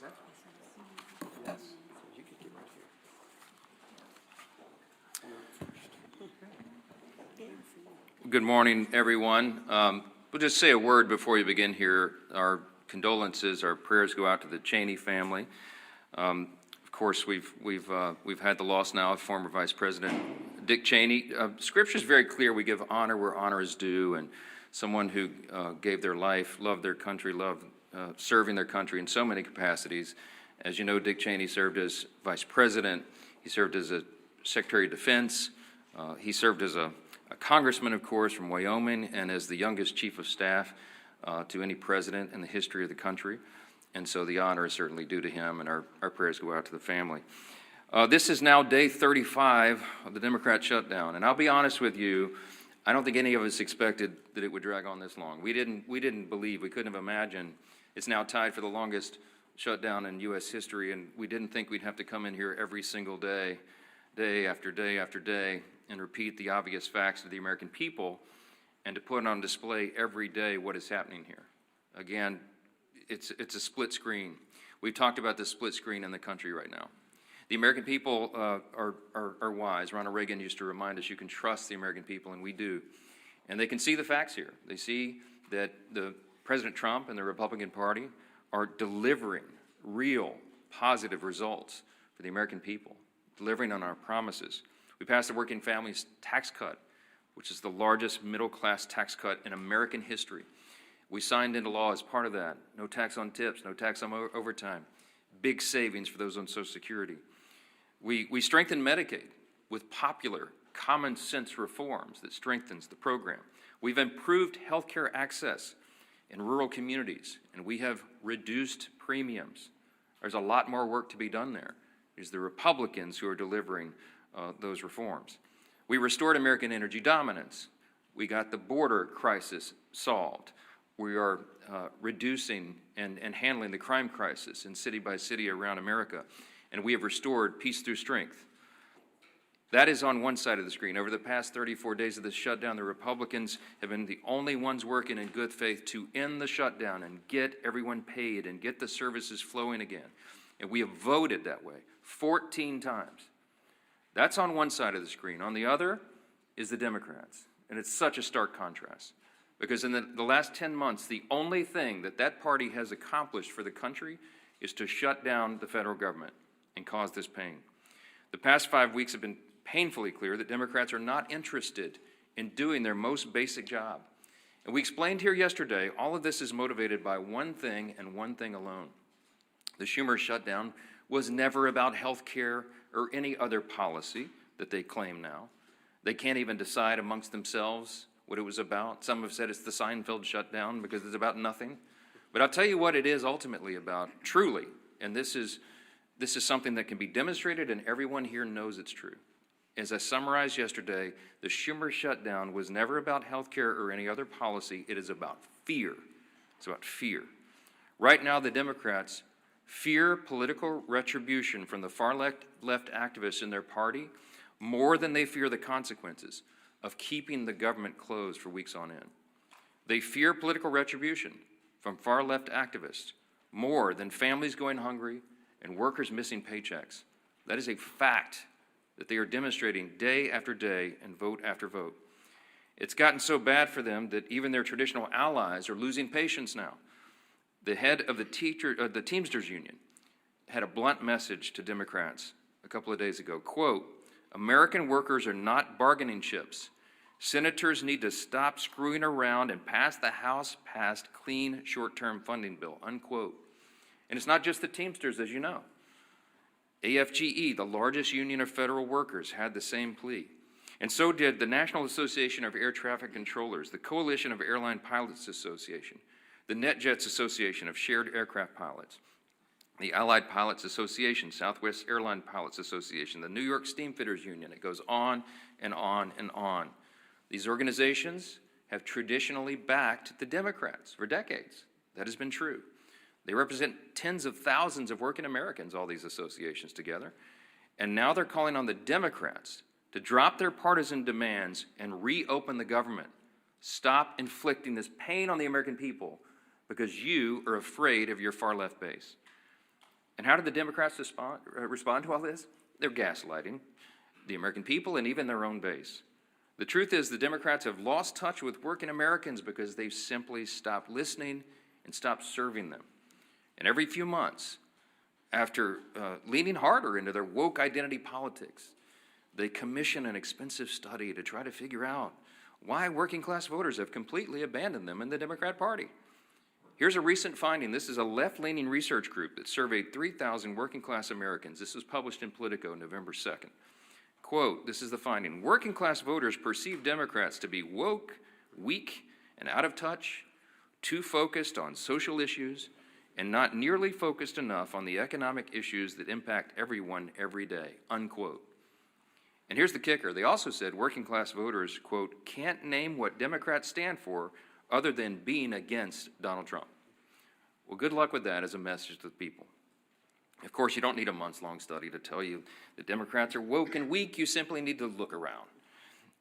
Yes. You could get right here. Good morning, everyone. We'll just say a word before we begin here. Our condolences, our prayers go out to the Cheney family. Of course, we've had the loss now of former Vice President Dick Cheney. Scripture is very clear. We give honor where honor is due, and someone who gave their life, loved their country, loved serving their country in so many capacities. As you know, Dick Cheney served as Vice President. He served as a Secretary of Defense. He served as a congressman, of course, from Wyoming, and as the youngest chief of staff to any president in the history of the country. And so the honor is certainly due to him, and our prayers go out to the family. This is now day 35 of the Democrat shutdown, and I'll be honest with you, I don't think any of us expected that it would drag on this long. We didn't believe, we couldn't have imagined. It's now tied for the longest shutdown in U.S. history, and we didn't think we'd have to come in here every single day, day after day after day, and repeat the obvious facts to the American people, and to put on display every day what is happening here. Again, it's a split screen. We've talked about this split screen in the country right now. The American people are wise. Ronald Reagan used to remind us you can trust the American people, and we do. And they can see the facts here. They see that President Trump and the Republican Party are delivering real positive results for the American people, delivering on our promises. We passed the Working Families Tax Cut, which is the largest middle-class tax cut in American history. We signed into law as part of that. No tax on tips, no tax on overtime. Big savings for those on Social Security. We strengthened Medicaid with popular, common-sense reforms that strengthens the program. We've improved health care access in rural communities, and we have reduced premiums. There's a lot more work to be done there. It's the Republicans who are delivering those reforms. We restored American energy dominance. We got the border crisis solved. We are reducing and handling the crime crisis in city by city around America. And we have restored peace through strength. That is on one side of the screen. Over the past 34 days of this shutdown, the Republicans have been the only ones working in good faith to end the shutdown and get everyone paid and get the services flowing again. And we have voted that way 14 times. That's on one side of the screen. On the other is the Democrats. And it's such a stark contrast. Because in the last 10 months, the only thing that party has accomplished for the country is to shut down the federal government and cause this pain. The past 5 weeks have been painfully clear that Democrats are not interested in doing their most basic job. And we explained here yesterday, all of this is motivated by one thing and one thing alone. The Schumer shutdown was never about health care or any other policy that they claim now. They can't even decide amongst themselves what it was about. Some have said it's the Seinfeld shutdown because it's about nothing. But I'll tell you what it is ultimately about, truly, and this is something that can be demonstrated and everyone here knows it's true. As I summarized yesterday, the Schumer shutdown was never about health care or any other policy. It is about fear. It's about fear. Right now, the Democrats fear political retribution from the far left activists in their party more than they fear the consequences of keeping the government closed for weeks on end. They fear political retribution from far left activists more than families going hungry and workers missing paychecks. That is a fact that they are demonstrating day after day and vote after vote. It's gotten so bad for them that even their traditional allies are losing patience now. The head of the Teamsters Union had a blunt message to Democrats a couple of days ago. Quote, "American workers are not bargaining chips. Senators need to stop screwing around and pass the House-passed clean short-term funding bill," unquote. And it's not just the Teamsters, as you know. AFGE, the largest union of federal workers, had the same plea. And so did the National Association of Air Traffic Controllers, the Coalition of Airline Pilots Association, the NetJets Association of Shared Aircraft Pilots, the Allied Pilots Association, Southwest Airline Pilots Association, the New York Steamfitters Union. It goes on and on and on. These organizations have traditionally backed the Democrats for decades. That has been true. They represent tens of thousands of working Americans, all these associations together. And now they're calling on the Democrats to drop their partisan demands and reopen the government. Stop inflicting this pain on the American people because you are afraid of your far left base. And how did the Democrats respond to all this? They're gaslighting the American people and even their own base. The truth is the Democrats have lost touch with working Americans because they've simply stopped listening and stopped serving them. And every few months, after leaning harder into their woke identity politics, they commission an expensive study to try to figure out why working class voters have completely abandoned them in the Democrat Party. Here's a recent finding. This is a left-leaning research group that surveyed 3,000 working class Americans. This was published in Politico November 2nd. Quote, this is the finding: working class voters perceive Democrats to be woke, weak, and out of touch, too focused on social issues, and not nearly focused enough on the economic issues that impact everyone every day, unquote. And here's the kicker. They also said working class voters, quote, can't name what Democrats stand for other than being against Donald Trump. Well, good luck with that as a message to the people. Of course, you don't need a months-long study to tell you that Democrats are woke and weak. You simply need to look around.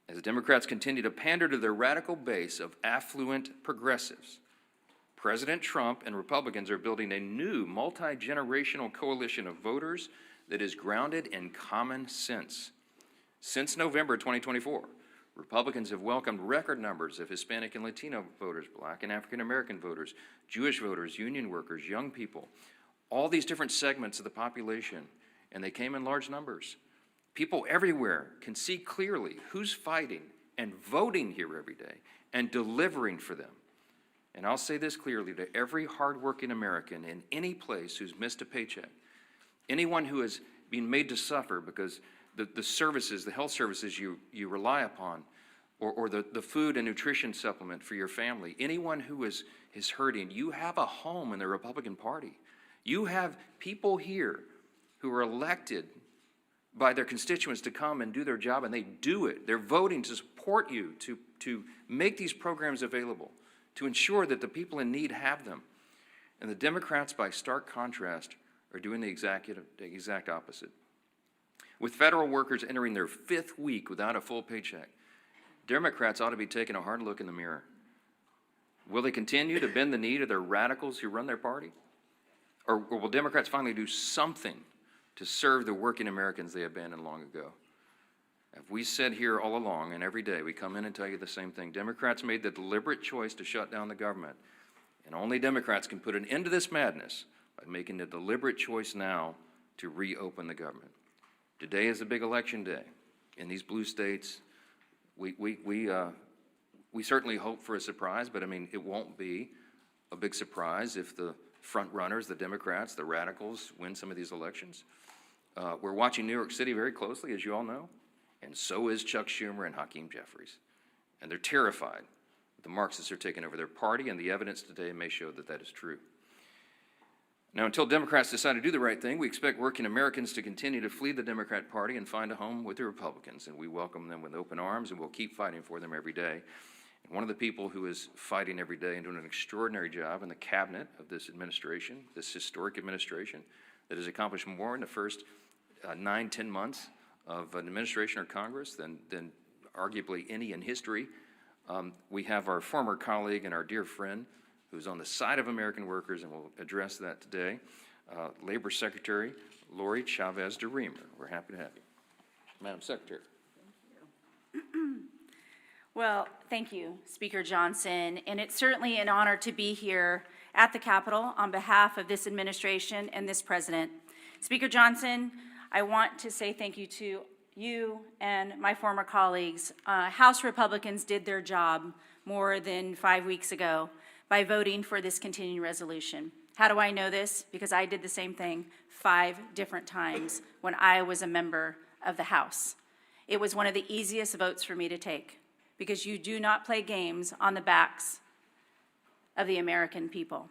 As Democrats continue to pander to their radical base of affluent progressives, President Trump and Republicans are building a new multi-generational coalition of voters that is grounded in common sense. Since November 2024, Republicans have welcomed record numbers of Hispanic and Latino voters, Black and African American voters, Jewish voters, union workers, young people, all these different segments of the population, and they came in large numbers. People everywhere can see clearly who's fighting and voting here every day and delivering for them. And I'll say this clearly to every hardworking American in any place who's missed a paycheck, anyone who has been made to suffer because the services, the health services you rely upon, or the food and nutrition supplement for your family, anyone who is hurting, you have a home in the Republican Party. You have people here who are elected by their constituents to come and do their job, and they do it. They're voting to support you, to make these programs available, to ensure that the people in need have them. And the Democrats, by stark contrast, are doing the exact opposite. With federal workers entering their 5th week without a full paycheck, Democrats ought to be taking a hard look in the mirror. Will they continue to bend the knee to their radicals who run their party? Or will Democrats finally do something to serve the working Americans they abandoned long ago? As we said here all along, and every day we come in and tell you the same thing, Democrats made the deliberate choice to shut down the government, and only Democrats can put an end to this madness by making the deliberate choice now to reopen the government. Today is a big election day. In these blue states, we certainly hope for a surprise, but I mean, it won't be a big surprise if the front runners, the Democrats, the radicals, win some of these elections. We're watching New York City very closely, as you all know, and so is Chuck Schumer and Hakeem Jeffries. And they're terrified that the Marxists are taking over their party, and the evidence today may show that that is true. Now, until Democrats decide to do the right thing, we expect working Americans to continue to flee the Democrat Party and find a home with the Republicans, and we welcome them with open arms, and we'll keep fighting for them every day. And one of the people who is fighting every day and doing an extraordinary job in the cabinet of this administration, this historic administration, that has accomplished more in the first 9-10 months of an administration or Congress than arguably any in history. We have our former colleague and our dear friend who's on the side of American workers, and we'll address that today, Labor Secretary Lori Chavez-DeRemer. We're happy to have you. Madam Secretary. Thank you. Well, thank you, Speaker Johnson, and it's certainly an honor to be here at the Capitol on behalf of this administration and this president. Speaker Johnson, I want to say thank you to you and my former colleagues. House Republicans did their job more than 5 weeks ago by voting for this continuing resolution. How do I know this? Because I did the same thing 5 different times when I was a member of the House. It was one of the easiest votes for me to take because you do not play games on the backs of the American people.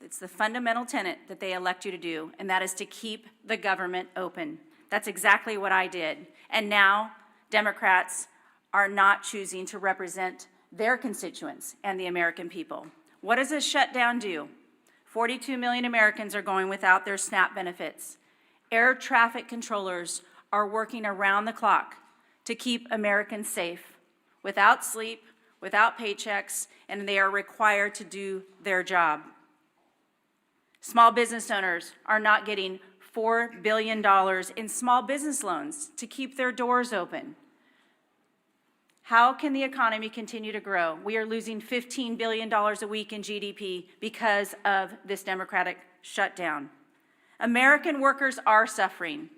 It's the fundamental tenet that they elect you to do, and that is to keep the government open. That's exactly what I did. And now Democrats are not choosing to represent their constituents and the American people. What does a shutdown do? 42 million Americans are going without their SNAP benefits. Air traffic controllers are working around the clock to keep Americans safe, without sleep, without paychecks, and they are required to do their job. Small business owners are not getting $4 billion in small business loans to keep their doors open. How can the economy continue to grow? We are losing $15 billion a week in GDP because of this Democratic shutdown. American workers are suffering.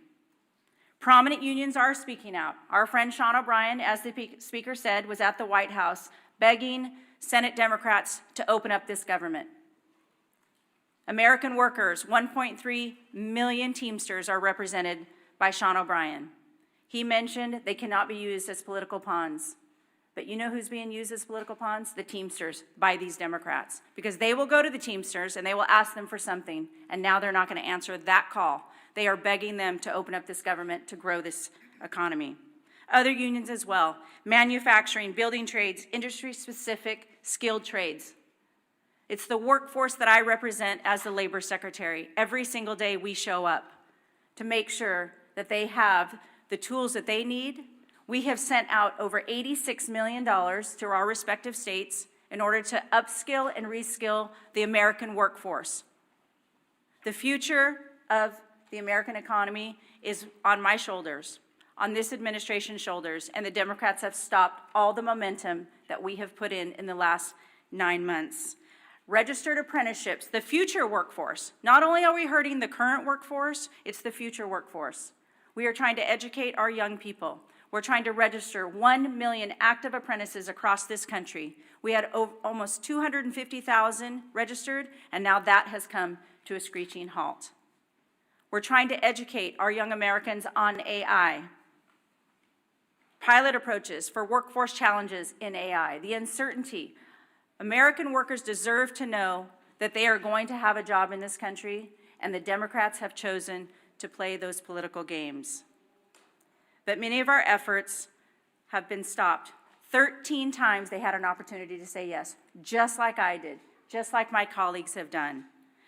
Prominent unions are speaking out. Our friend Sean O'Brien, as the speaker said, was at the White House begging Senate Democrats to open up this government. American workers, 1.3 million Teamsters, are represented by Sean O'Brien. He mentioned they cannot be used as political pawns. But you know who's being used as political pawns? The Teamsters by these Democrats. Because they will go to the Teamsters and they will ask them for something, and now they're not going to answer that call. They are begging them to open up this government to grow this economy. Other unions as well: manufacturing, building trades, industry-specific skilled trades. It's the workforce that I represent as the labor secretary. Every single day we show up to make sure that they have the tools that they need. We have sent out over $86 million to our respective states in order to upskill and reskill the American workforce. The future of the American economy is on my shoulders, on this administration's shoulders, and the Democrats have stopped all the momentum that we have put in the last 9 months. Registered apprenticeships, the future workforce. Not only are we hurting the current workforce, it's the future workforce. We are trying to educate our young people. We're trying to register 1 million active apprentices across this country. We had almost 250,000 registered, and now that has come to a screeching halt. We're trying to educate our young Americans on AI. Pilot approaches for workforce challenges in AI, the uncertainty. American workers deserve to know that they are going to have a job in this country, and the Democrats have chosen to play those political games. But many of our efforts have been stopped. 13 times they had an opportunity to say yes, just like I did, just like my colleagues have done.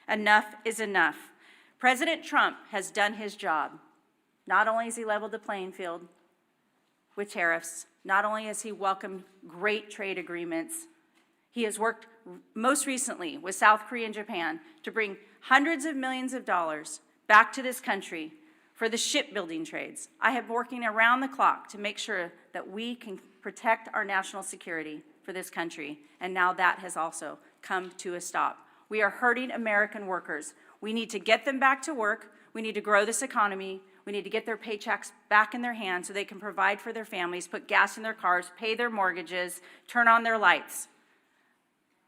Enough is enough. President Trump has done his job. Not only has he leveled the playing field with tariffs, not only has he welcomed great trade agreements, he has worked most recently with South Korea and Japan to bring hundreds of millions of dollars back to this country for the shipbuilding trades. I have been working around the clock to make sure that we can protect our national security for this country, and now that has also come to a stop. We are hurting American workers. We need to get them back to work. We need to grow this economy. We need to get their paychecks back in their hands so they can provide for their families, put gas in their cars, pay their mortgages, turn on their lights.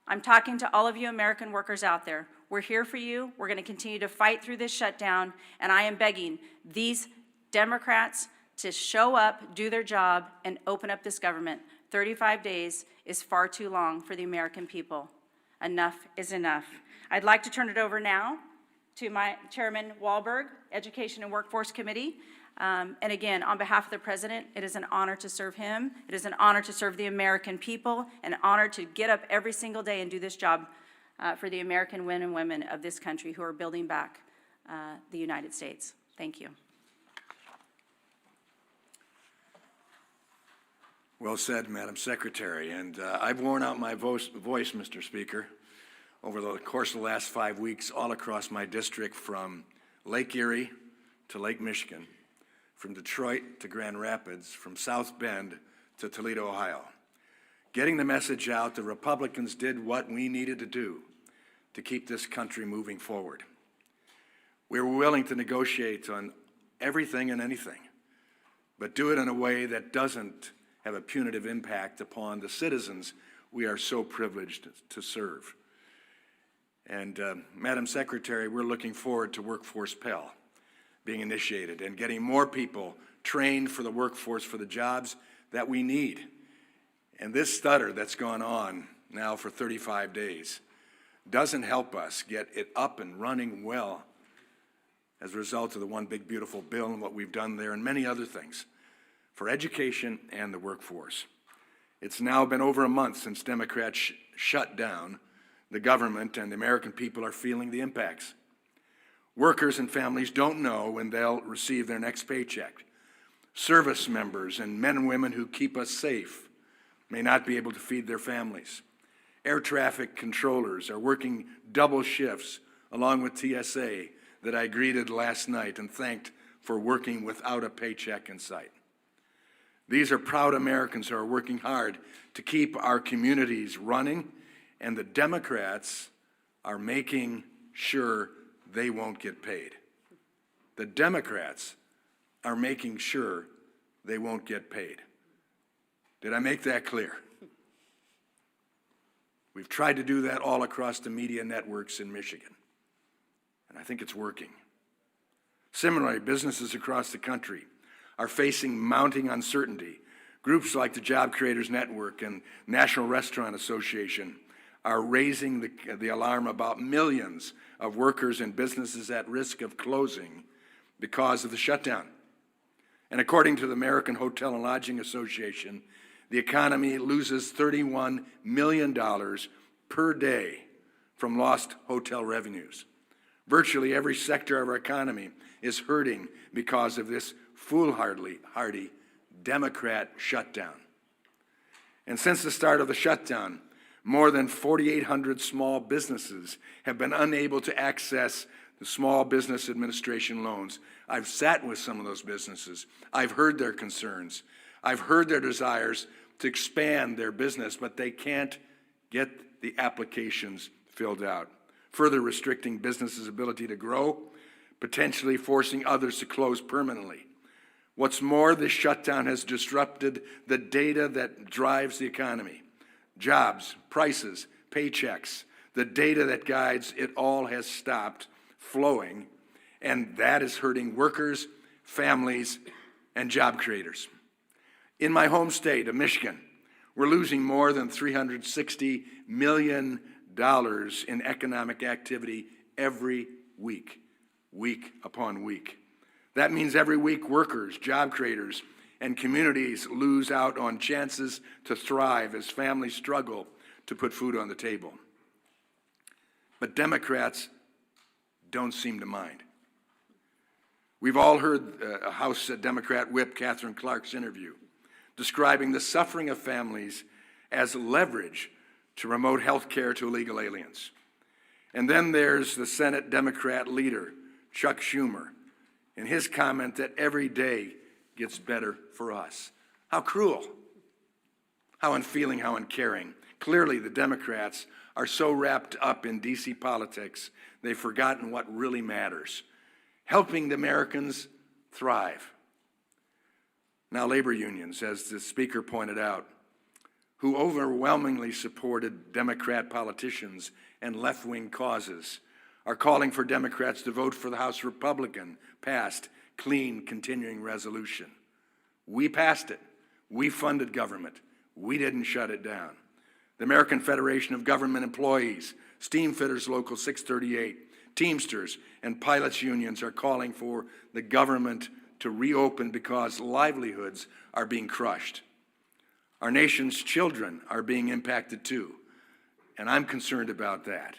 I'm talking to all of you American workers out there. We're here for you. We're going to continue to fight through this shutdown, and I am begging these Democrats to show up, do their job, and open up this government. 35 days is far too long for the American people. Enough is enough. I'd like to turn it over now to my Chairman Wahlberg, Education and Workforce Committee. And again, on behalf of the President, it is an honor to serve him. It is an honor to serve the American people, an honor to get up every single day and do this job for the American men and women of this country who are building back the United States. Thank you. Well said, Madam Secretary. And I've worn out my voice, Mr. Speaker, over the course of the last 5 weeks all across my district, from Lake Erie to Lake Michigan, from Detroit to Grand Rapids, from South Bend to Toledo, Ohio. Getting the message out, the Republicans did what we needed to do to keep this country moving forward. We were willing to negotiate on everything and anything, but do it in a way that doesn't have a punitive impact upon the citizens we are so privileged to serve. And Madam Secretary, we're looking forward to Workforce Pell being initiated and getting more people trained for the workforce for the jobs that we need. And this stutter that's gone on now for 35 days doesn't help us get it up and running well as a result of the One Big Beautiful Bill and what we've done there and many other things for education and the workforce. It's now been over a month since Democrats shut down the government, and the American people are feeling the impacts. Workers and families don't know when they'll receive their next paycheck. Service members and men and women who keep us safe may not be able to feed their families. Air traffic controllers are working double shifts along with TSA, that I greeted last night and thanked for working without a paycheck in sight. These are proud Americans who are working hard to keep our communities running, and the Democrats are making sure they won't get paid. The Democrats are making sure they won't get paid. Did I make that clear? We've tried to do that all across the media networks in Michigan, and I think it's working. Similarly, businesses across the country are facing mounting uncertainty. Groups like the Job Creators Network and National Restaurant Association are raising the alarm about millions of workers and businesses at risk of closing because of the shutdown. And according to the American Hotel and Lodging Association, the economy loses $31 million per day from lost hotel revenues. Virtually every sector of our economy is hurting because of this foolhardy Democrat shutdown. And since the start of the shutdown, more than 4,800 small businesses have been unable to access the Small Business Administration loans. I've sat with some of those businesses. I've heard their concerns. I've heard their desires to expand their business, but they can't get the applications filled out, further restricting businesses' ability to grow, potentially forcing others to close permanently. What's more, this shutdown has disrupted the data that drives the economy. Jobs, prices, paychecks, the data that guides it all has stopped flowing, and that is hurting workers, families, and job creators. In my home state of Michigan, we're losing more than $360 million in economic activity every week, week upon week. That means every week workers, job creators, and communities lose out on chances to thrive as families struggle to put food on the table. But Democrats don't seem to mind. We've all heard House Democrat Whip Catherine Clark's interview describing the suffering of families as leverage to remote health care to illegal aliens. And then there's the Senate Democrat leader, Chuck Schumer, in his comment that every day gets better for us. How cruel, how unfeeling, how uncaring. Clearly, the Democrats are so wrapped up in D.C. politics, they've forgotten what really matters, helping the Americans thrive. Now, labor unions, as the speaker pointed out, who overwhelmingly supported Democrat politicians and left-wing causes, are calling for Democrats to vote for the House Republican passed clean continuing resolution. We passed it. We funded government. We didn't shut it down. The American Federation of Government Employees, Steamfitters Local 638, Teamsters, and pilots unions are calling for the government to reopen because livelihoods are being crushed. Our nation's children are being impacted too, and I'm concerned about that.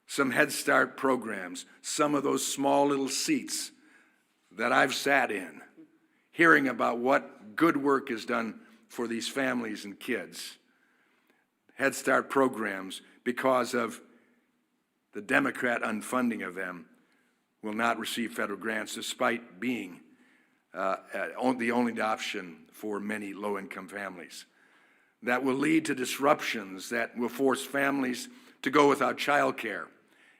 Some Head Start programs, some of those small little seats that I've sat in, hearing about what good work is done for these families and kids. Head Start programs, because of the Democrat unfunding of them, will not receive federal grants despite being the only option for many low-income families. That will lead to disruptions that will force families to go without child care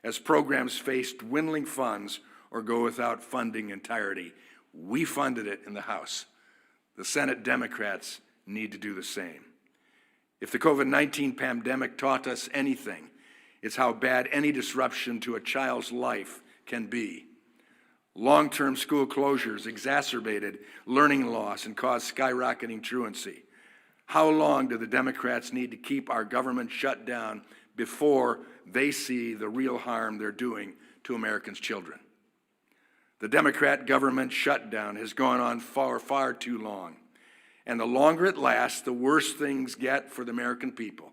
as programs face dwindling funds or go without funding entirety. We funded it in the House. The Senate Democrats need to do the same. If the COVID-19 pandemic taught us anything, it's how bad any disruption to a child's life can be. Long-term school closures exacerbated learning loss and caused skyrocketing truancy. How long do the Democrats need to keep our government shut down before they see the real harm they're doing to Americans' children? The Democrat government shutdown has gone on far too long. And the longer it lasts, the worse things get for the American people.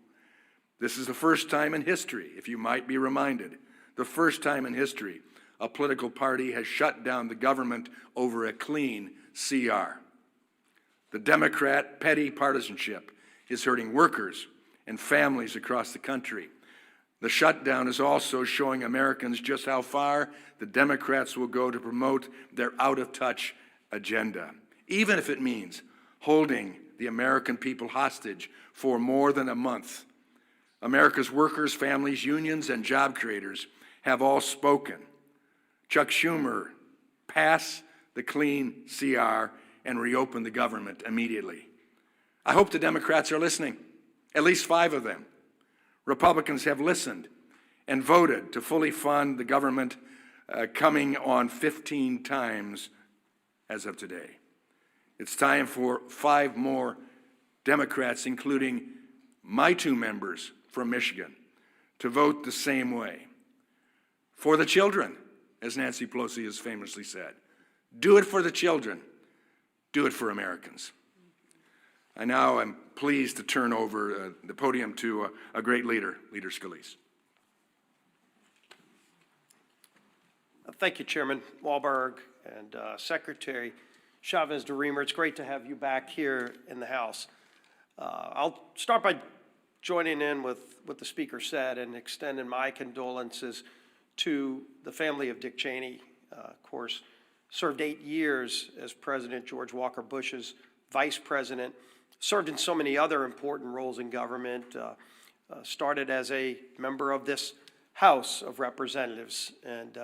This is the first time in history, if you might be reminded, the first time in history a political party has shut down the government over a clean CR. The Democrat petty partisanship is hurting workers and families across the country. The shutdown is also showing Americans just how far the Democrats will go to promote their out-of-touch agenda, even if it means holding the American people hostage for more than a month. America's workers, families, unions, and job creators have all spoken. Chuck Schumer, pass the clean CR and reopen the government immediately. I hope the Democrats are listening, at least 5 of them. Republicans have listened and voted to fully fund the government, coming on 15 times as of today. It's time for 5 more Democrats, including my 2 members from Michigan, to vote the same way. For the children, as Nancy Pelosi has famously said. Do it for the children. Do it for Americans. I now am pleased to turn over the podium to a great leader, Leader Scalise. Thank you, Chairman Walberg and Secretary Chavez-DeRemer. It's great to have you back here in the House. I'll start by joining in with what the Speaker said and extending my condolences to the family of Dick Cheney. Of course, served 8 years as President George Walker Bush's Vice President, served in so many other important roles in government, started as a member of this House of Representatives, and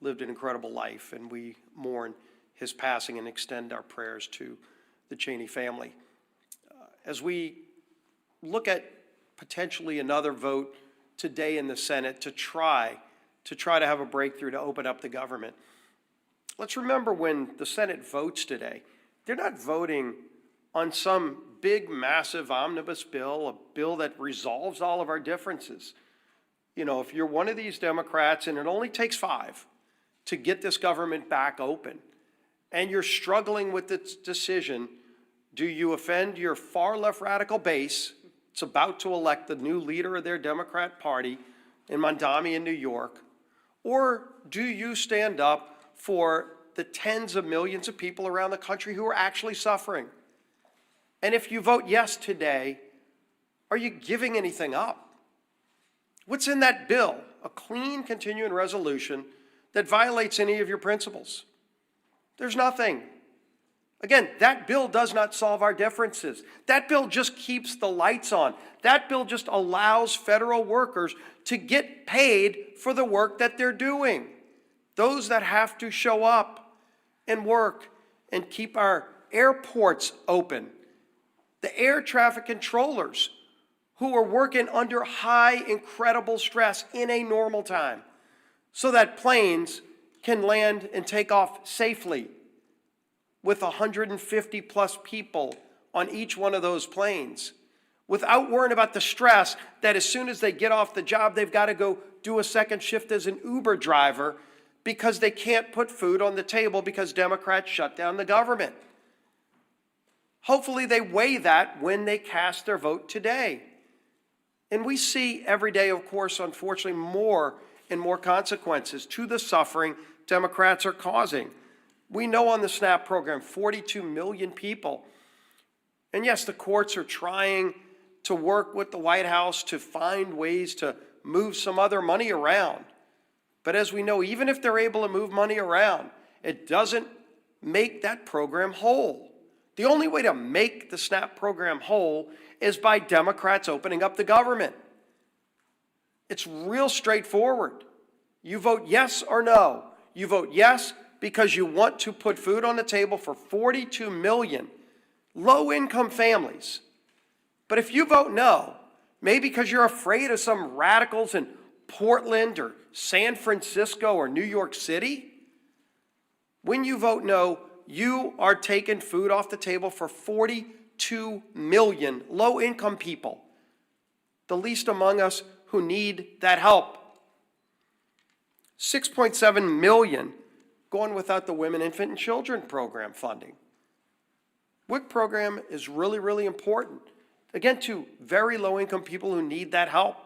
lived an incredible life, and we mourn his passing and extend our prayers to the Cheney family. As we look at potentially another vote today in the Senate to try to have a breakthrough to open up the government, let's remember when the Senate votes today, they're not voting on some big, massive omnibus bill, a bill that resolves all of our differences. You know, if you're one of these Democrats, and it only takes 5 to get this government back open, and you're struggling with this decision, do you offend your far left radical base? It's about to elect the new leader of their Democrat Party in Mondami in New York. Or do you stand up for the tens of millions of people around the country who are actually suffering? And if you vote yes today, are you giving anything up? What's in that bill? A clean continuing resolution that violates any of your principles? There's nothing. Again, that bill does not solve our differences. That bill just keeps the lights on. That bill just allows federal workers to get paid for the work that they're doing. Those that have to show up and work and keep our airports open. The air traffic controllers who are working under high, incredible stress in a normal time so that planes can land and take off safely with 150 plus people on each one of those planes, without worrying about the stress that as soon as they get off the job, they've got to go do a second shift as an Uber driver because they can't put food on the table because Democrats shut down the government. Hopefully they weigh that when they cast their vote today. And we see every day, of course, unfortunately, more and more consequences to the suffering Democrats are causing. We know on the SNAP program, 42 million people. And yes, the courts are trying to work with the White House to find ways to move some other money around. But as we know, even if they're able to move money around, it doesn't make that program whole. The only way to make the SNAP program whole is by Democrats opening up the government. It's real straightforward. You vote yes or no. You vote yes because you want to put food on the table for 42 million low-income families. But if you vote no, maybe because you're afraid of some radicals in Portland or San Francisco or New York City, when you vote no, you are taking food off the table for 42 million low-income people, the least among us who need that help. 6.7 million going without the Women, Infant, and Children program funding. WIC program is really, really important, again, to very low-income people who need that help.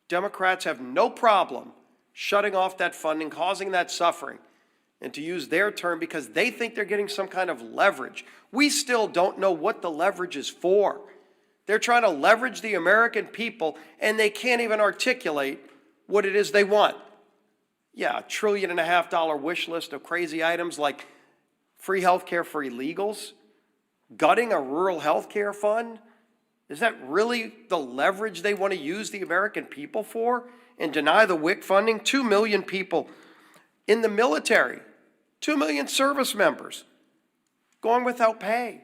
Democrats have no problem shutting off that funding, causing that suffering, and to use their term, because they think they're getting some kind of leverage. We still don't know what the leverage is for. They're trying to leverage the American people, and they can't even articulate what it is they want. Yeah, $1.5 trillion wish list of crazy items like free health care for illegals, gutting a rural health care fund. Is that really the leverage they want to use the American people for? And deny the WIC funding? 2 million people in the military, 2 million service members going without pay.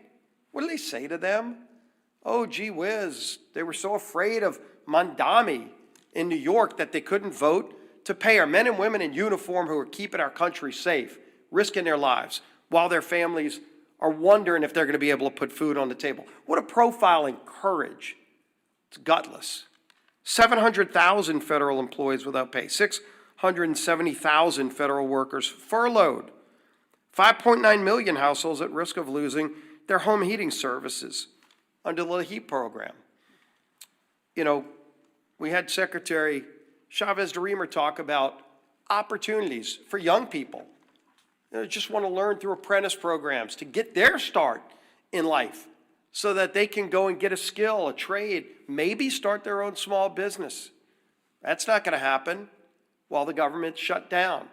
What do they say to them? Oh, gee whiz, they were so afraid of Mandami in New York that they couldn't vote to pay our men and women in uniform who are keeping our country safe, risking their lives, while their families are wondering if they're going to be able to put food on the table. What a profile in courage. It's gutless. 700,000 federal employees without pay, 670,000 federal workers furloughed, 5.9 million households at risk of losing their home heating services under the HEAP program. You know, we had Secretary Chavez-DeRemer talk about opportunities for young people. You know, just want to learn through apprentice programs to get their start in life so that they can go and get a skill, a trade, maybe start their own small business. That's not going to happen while the government's shut down.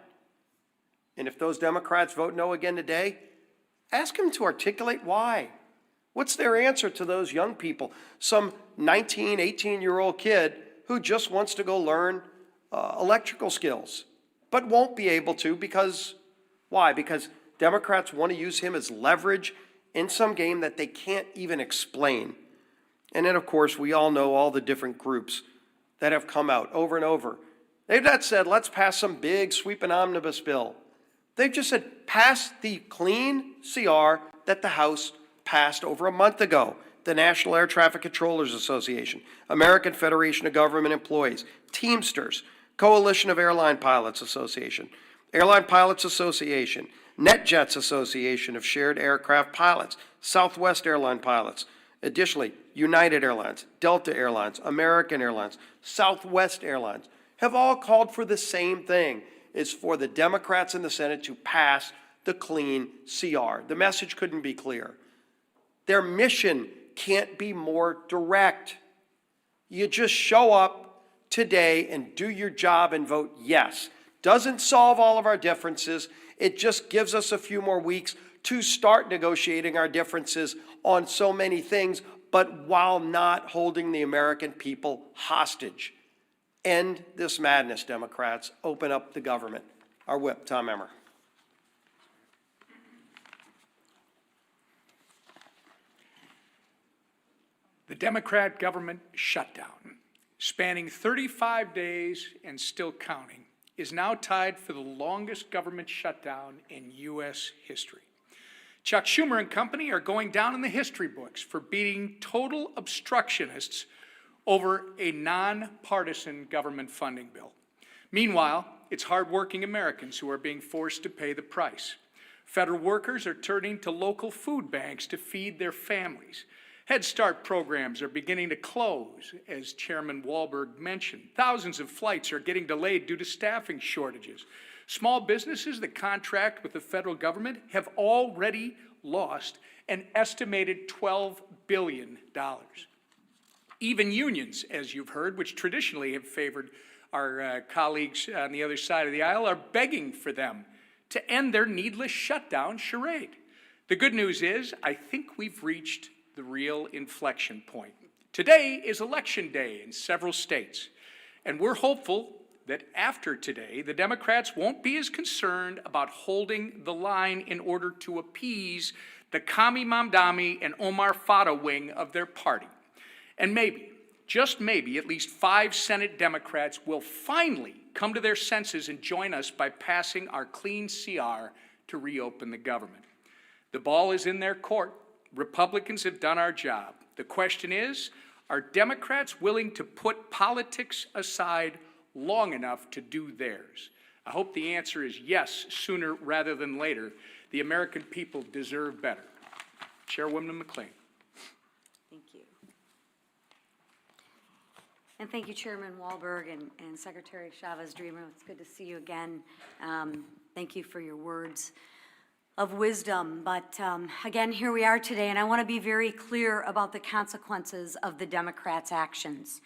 And if those Democrats vote no again today, ask them to articulate why. What's their answer to those young people? Some 19, 18-year-old kid who just wants to go learn electrical skills, but won't be able to because, why? Because Democrats want to use him as leverage in some game that they can't even explain. And then, of course, we all know all the different groups that have come out over and over. They've not said, let's pass some big sweeping omnibus bill. They've just said, pass the clean CR that the House passed over a month ago. The National Air Traffic Controllers Association, American Federation of Government Employees, Teamsters, Coalition of Airline Pilots Association, Airline Pilots Association, NetJets Association of Shared Aircraft Pilots, Southwest Airline Pilots, additionally, United Airlines, Delta Airlines, American Airlines, Southwest Airlines, have all called for the same thing. It's for the Democrats in the Senate to pass the clean CR. The message couldn't be clearer. Their mission can't be more direct. You just show up today and do your job and vote yes. Doesn't solve all of our differences. It just gives us a few more weeks to start negotiating our differences on so many things, but while not holding the American people hostage. End this madness, Democrats. Open up the government. Our whip, Tom Emmer. The Democrat government shutdown, spanning 35 days and still counting, is now tied for the longest government shutdown in U.S. history. Chuck Schumer and company are going down in the history books for beating total obstructionists over a nonpartisan government funding bill. Meanwhile, it's hardworking Americans who are being forced to pay the price. Federal workers are turning to local food banks to feed their families. Head Start programs are beginning to close, as Chairman Wahlberg mentioned. Thousands of flights are getting delayed due to staffing shortages. Small businesses that contract with the federal government have already lost an estimated $12 billion. Even unions, as you've heard, which traditionally have favored our colleagues on the other side of the aisle, are begging for them to end their needless shutdown charade. The good news is, I think we've reached the real inflection point. Today is election day in several states, and we're hopeful that after today, the Democrats won't be as concerned about holding the line in order to appease the Kami Mamdani and Omar Fata wing of their party. And maybe, just maybe, at least 5 Senate Democrats will finally come to their senses and join us by passing our clean CR to reopen the government. The ball is in their court. Republicans have done our job. The question is, are Democrats willing to put politics aside long enough to do theirs? I hope the answer is yes, sooner rather than later. The American people deserve better. Chairwoman McLean. Thank you. And thank you, Chairman Wahlberg and Secretary Chavez-DeRemer. It's good to see you again. Thank you for your words. of wisdom. But again, here we are today, and I want to be very clear about the consequences of the Democrats' actions.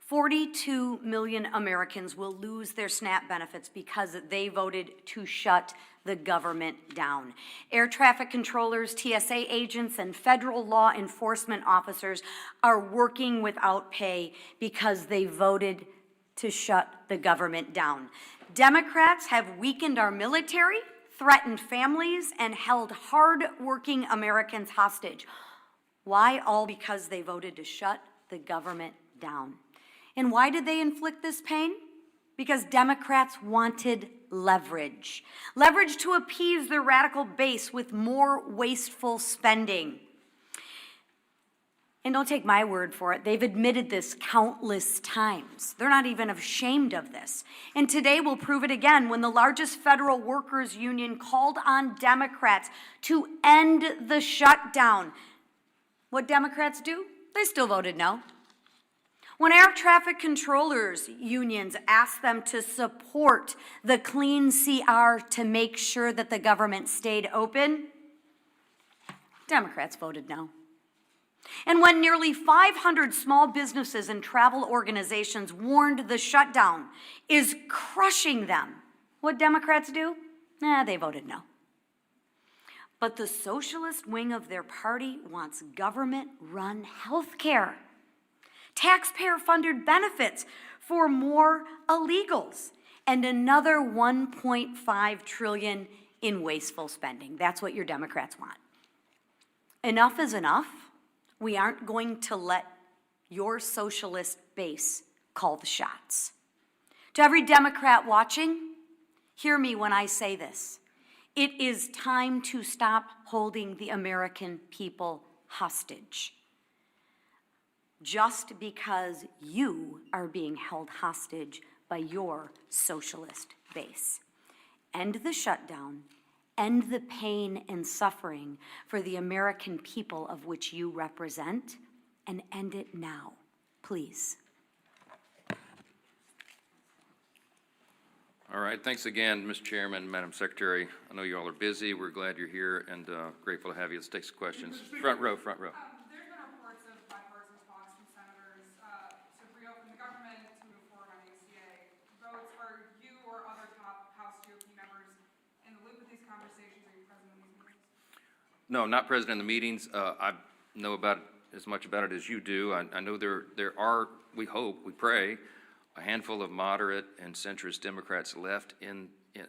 42 million Americans will lose their SNAP benefits because they voted to shut the government down. Air traffic controllers, TSA agents, and federal law enforcement officers are working without pay because they voted to shut the government down. Democrats have weakened our military, threatened families, and held hard-working Americans hostage. Why? All because they voted to shut the government down. And why did they inflict this pain? Because Democrats wanted leverage. Leverage to appease their radical base with more wasteful spending. And don't take my word for it. They've admitted this countless times. They're not even ashamed of this. And today we'll prove it again when the largest federal workers union called on Democrats to end the shutdown. What Democrats do? They still voted no. When air traffic controllers unions asked them to support the clean CR to make sure that the government stayed open, Democrats voted no. And when nearly 500 small businesses and travel organizations warned the shutdown is crushing them, what Democrats do? They voted no. But the socialist wing of their party wants government-run health care, taxpayer-funded benefits for more illegals, and another $1.5 trillion in wasteful spending. That's what your Democrats want. Enough is enough. We aren't going to let your socialist base call the shots. To every Democrat watching, hear me when I say this. It is time to stop holding the American people hostage. Just because you are being held hostage by your socialist base. End the shutdown, end the pain and suffering for the American people of which you represent, and end it now, please. All right, thanks again, Mr. Chairman, Madam Secretary. I know you all are busy. We're glad you're here and grateful to have you. Let's take some questions. Front row, front row. There's been reports of bipartisan talks from senators to reopen the government, to move forward on ACA votes. Are you or other top House GOP members in the loop with these conversations? Are you present in these meetings? No, I'm not present in the meetings. I know about as much about it as you do. I know there are, we hope, we pray, a handful of moderate and centrist Democrats left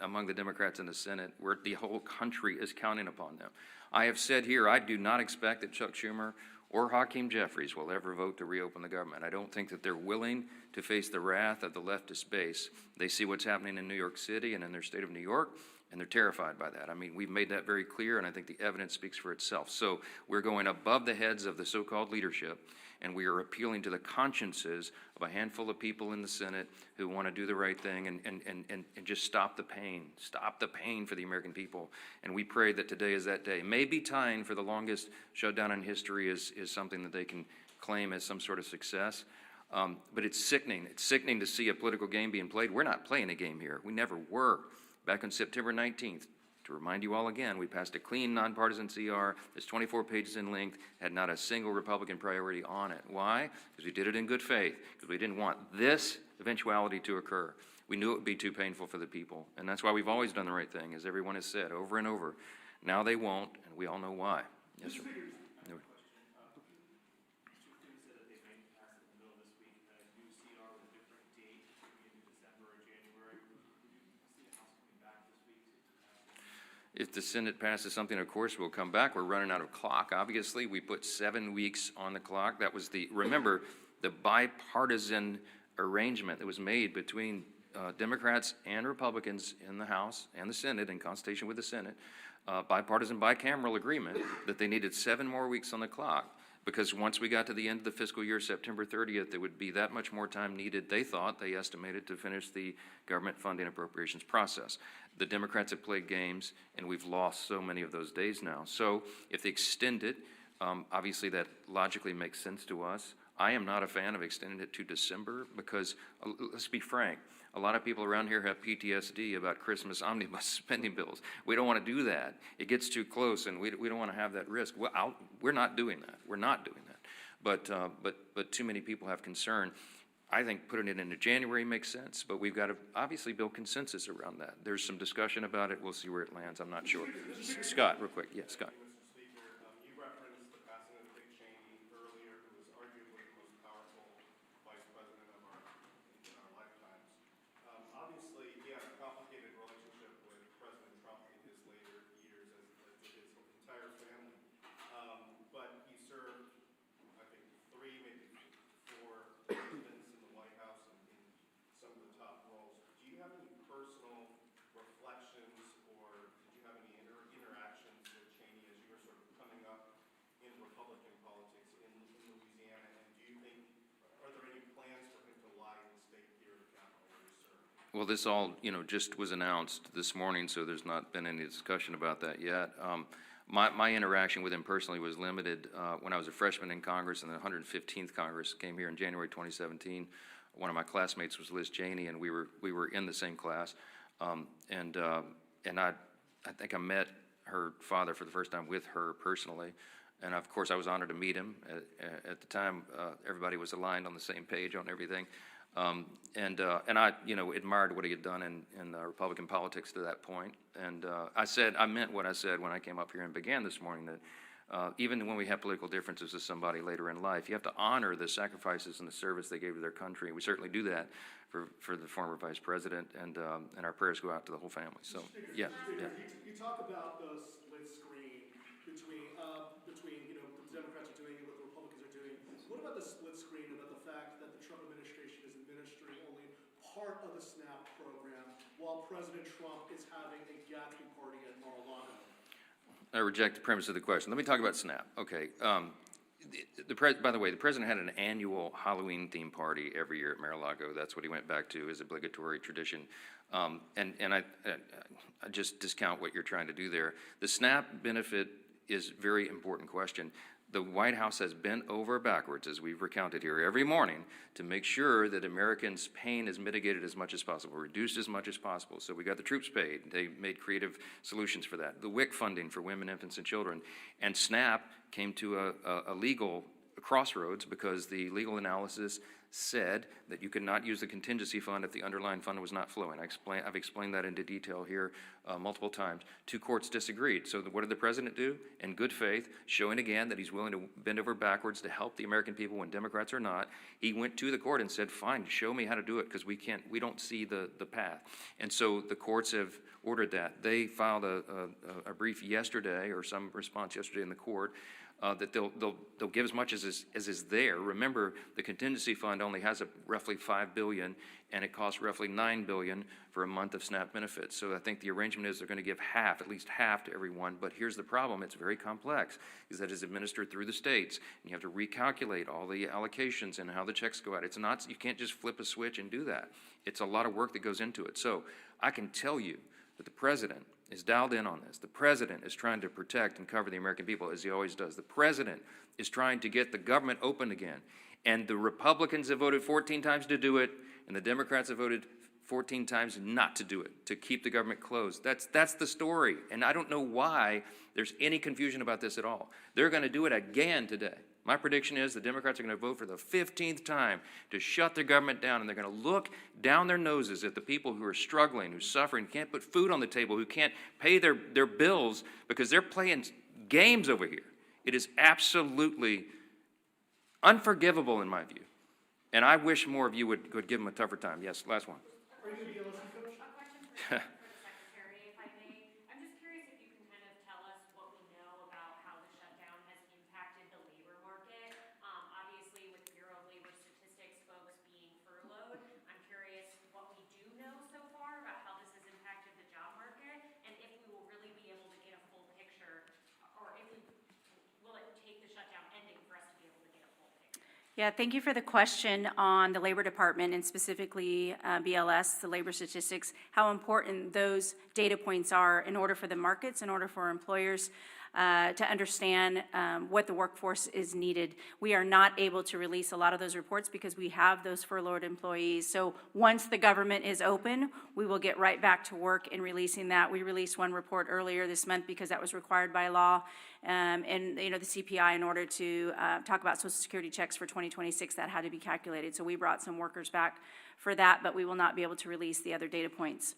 among the Democrats in the Senate, where the whole country is counting upon them. I have said here, I do not expect that Chuck Schumer or Hakeem Jeffries will ever vote to reopen the government. I don't think that they're willing to face the wrath of the leftist base. They see what's happening in New York City and in their state of New York, and they're terrified by that. I mean, we've made that very clear, and I think the evidence speaks for itself. So we're going above the heads of the so-called leadership, and we are appealing to the consciences of a handful of people in the Senate who want to do the right thing and just stop the pain for the American people. And we pray that today is that day. Maybe tying for the longest shutdown in history is something that they can claim as some sort of success. But it's sickening. It's sickening to see a political game being played. We're not playing a game here. We never were. Back on September 19th, to remind you all again, we passed a clean, nonpartisan CR that's 24 pages in length, had not a single Republican priority on it. Why? Because we did it in good faith, because we didn't want this eventuality to occur. We knew it would be too painful for the people, and that's why we've always done the right thing, as everyone has said over and over. Now they won't, and we all know why. Yes, sir. If the Senate passes something, of course, we'll come back. We're running out of clock. Obviously, we put 7 weeks on the clock. That was remember, the bipartisan arrangement that was made between Democrats and Republicans in the House and the Senate, in consultation with the Senate, bipartisan, bicameral agreement that they needed 7 more weeks on the clock. Because once we got to the end of the fiscal year, September 30th, there would be that much more time needed, they estimated, to finish the government funding appropriations process. The Democrats have played games, and we've lost so many of those days now. So if they extend it, obviously that logically makes sense to us. I am not a fan of extending it to December because, let's be frank, A lot of people around here have PTSD about Christmas omnibus spending bills. We don't want to do that. It gets too close, and we don't want to have that risk. Well, we're not doing that. We're not doing that. But too many people have concern. I think putting it into January makes sense, but we've got to obviously build consensus around that. There's some discussion about it. We'll see where it lands. I'm not sure. Scott, real quick. Yeah, Scott. You referenced the passing of Dick Cheney earlier, who was arguably the most powerful vice president in our lifetimes. Obviously, he had a complicated relationship with President Trump in his later years, as did his entire family. But he served, I think, 3, maybe 4 presidents in the White House and in some of the top roles. Do you have any personal reflections, or did you have any interactions with Cheney as you were sort of coming up in Republican politics in Louisiana? And do you think, are there any plans for him to lie in the state here at the Capitol where he served? Well, this all, just was announced this morning, so there's not been any discussion about that yet. My interaction with him personally was limited when I was a freshman in Congress, and the 115th Congress came here in January 2017. One of my classmates was Liz Cheney, and we were in the same class. And I think I met her father for the first time with her personally. And of course, I was honored to meet him. At the time, everybody was aligned on the same page on everything. And I, admired what he had done in Republican politics to that point. And I meant what I said when I came up here and began this morning, that even when we have political differences with somebody later in life, you have to honor the sacrifices and the service they gave to their country. We certainly do that for the former vice president, and our prayers go out to the whole family. So, yeah. You talk about the split screen between the Democrats are doing and what the Republicans are doing. What about the split screen about the fact that the Trump administration is administering only part of the SNAP program while President Trump is having a Gatsby party at Mar-a-Lago? I reject the premise of the question. Let me talk about SNAP. Okay. By the way, the president had an annual Halloween theme party every year at Mar-a-Lago. That's what he went back to as obligatory tradition. And I just discount what you're trying to do there. The SNAP benefit is a very important question. The White House has bent over backwards, as we've recounted here every morning, to make sure that Americans' pain is mitigated as much as possible, reduced as much as possible. So we got the troops paid. They made creative solutions for that. The WIC funding for women, infants, and children. And SNAP came to a legal crossroads because the legal analysis said that you could not use the contingency fund if the underlying fund was not flowing. I've explained that into detail here multiple times. 2 courts disagreed. So what did the president do? In good faith, showing again that he's willing to bend over backwards to help the American people when Democrats are not, he went to the court and said, fine, show me how to do it, because we don't see the path. And so the courts have ordered that. They filed a brief yesterday, or some response yesterday in the court, that they'll give as much as is there. Remember, the contingency fund only has roughly $5 billion, and it costs roughly $9 billion for a month of SNAP benefits. So I think the arrangement is they're going to give at least half to everyone. But here's the problem: it's very complex, is that it's administered through the states, and you have to recalculate all the allocations and how the checks go out. It's not, you can't just flip a switch and do that. It's a lot of work that goes into it. So I can tell you that the president is dialed in on this. The president is trying to protect and cover the American people, as he always does. The president is trying to get the government open again. And the Republicans have voted 14 times to do it, and the Democrats have voted 14 times not to do it, to keep the government closed. That's the story. And I don't know why there's any confusion about this at all. They're going to do it again today. My prediction is the Democrats are going to vote for the 15th time to shut their government down, and they're going to look down their noses at the people who are struggling, who are suffering, can't put food on the table, who can't pay their bills because they're playing games over here. It is absolutely unforgivable in my view. And I wish more of you would give them a tougher time. Yes, last one. A question for the Secretary, if I may. I'm just curious if you can kind of tell us what we know about how the shutdown has impacted the labor market. Obviously, with Bureau of Labor Statistics folks being furloughed, I'm curious what we do know so far about how this has impacted the job market, and if we will really be able to get a full picture, or will it take the shutdown ending for us to be able to get a full picture? Yeah, thank you for the question on the Labor Department and specifically BLS, the labor statistics, how important those data points are in order for the markets, in order for employers to understand what the workforce is needed. We are not able to release a lot of those reports because we have those furloughed employees. So once the government is open, we will get right back to work in releasing that. We released one report earlier this month because that was required by law. And, you know, the CPI, in order to talk about Social Security checks for 2026, that had to be calculated. So we brought some workers back for that, but we will not be able to release the other data points.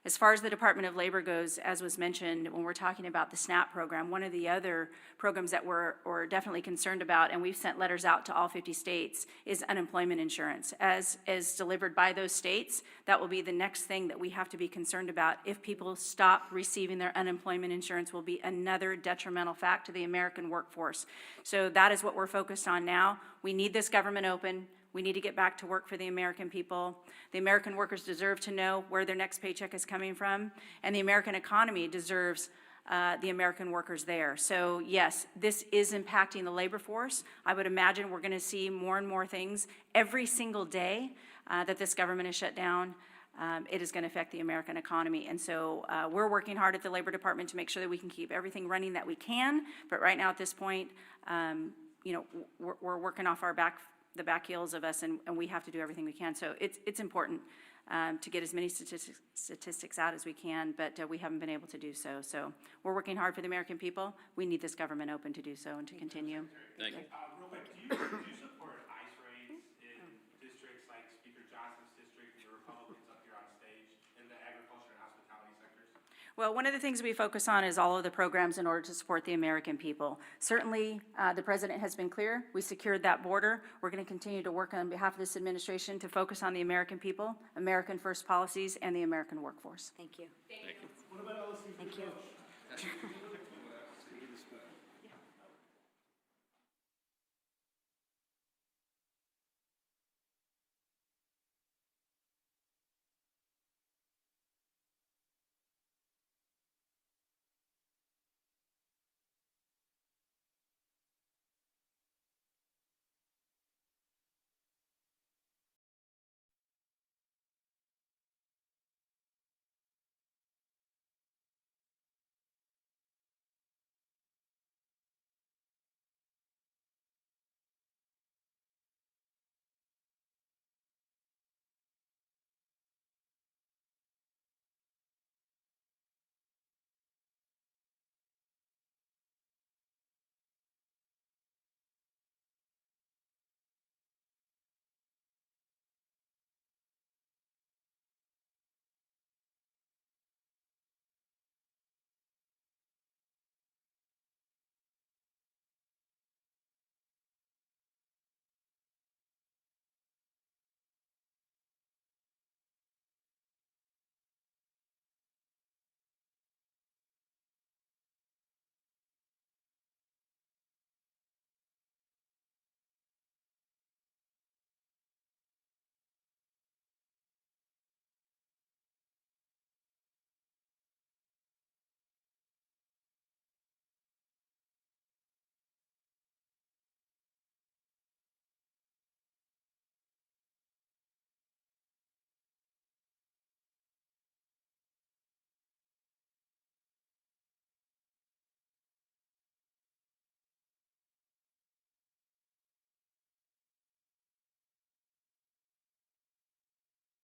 As far as the Department of Labor goes, as was mentioned, when we're talking about the SNAP program, one of the other programs that we're definitely concerned about, and we've sent letters out to all 50 states, is unemployment insurance. As delivered by those states, that will be the next thing that we have to be concerned about. If people stop receiving their unemployment insurance, will be another detrimental fact to the American workforce. So that is what we're focused on now. We need this government open. We need to get back to work for the American people. The American workers deserve to know where their next paycheck is coming from, and the American economy deserves the American workers there. So yes, this is impacting the labor force. I would imagine we're going to see more and more things every single day that this government is shut down. It is going to affect the American economy. And so we're working hard at the Labor Department to make sure that we can keep everything running that we can. But right now at this point, you know, we're working off the back heels of us, and we have to do everything we can. So it's important to get as many statistics out as we can, but we haven't been able to do so. So we're working hard for the American people. We need this government open to do so and to continue. Thank you. Real quick, do you support ICE raids in districts like Speaker Johnson's district and the Republicans up here on stage in the agriculture and hospitality sectors? Well, one of the things we focus on is all of the programs in order to support the American people. Certainly, the president has been clear. We secured that border. We're going to continue to work on behalf of this administration to focus on the American people, American first policies, and the American workforce. Thank you. What about LSU? Thank you.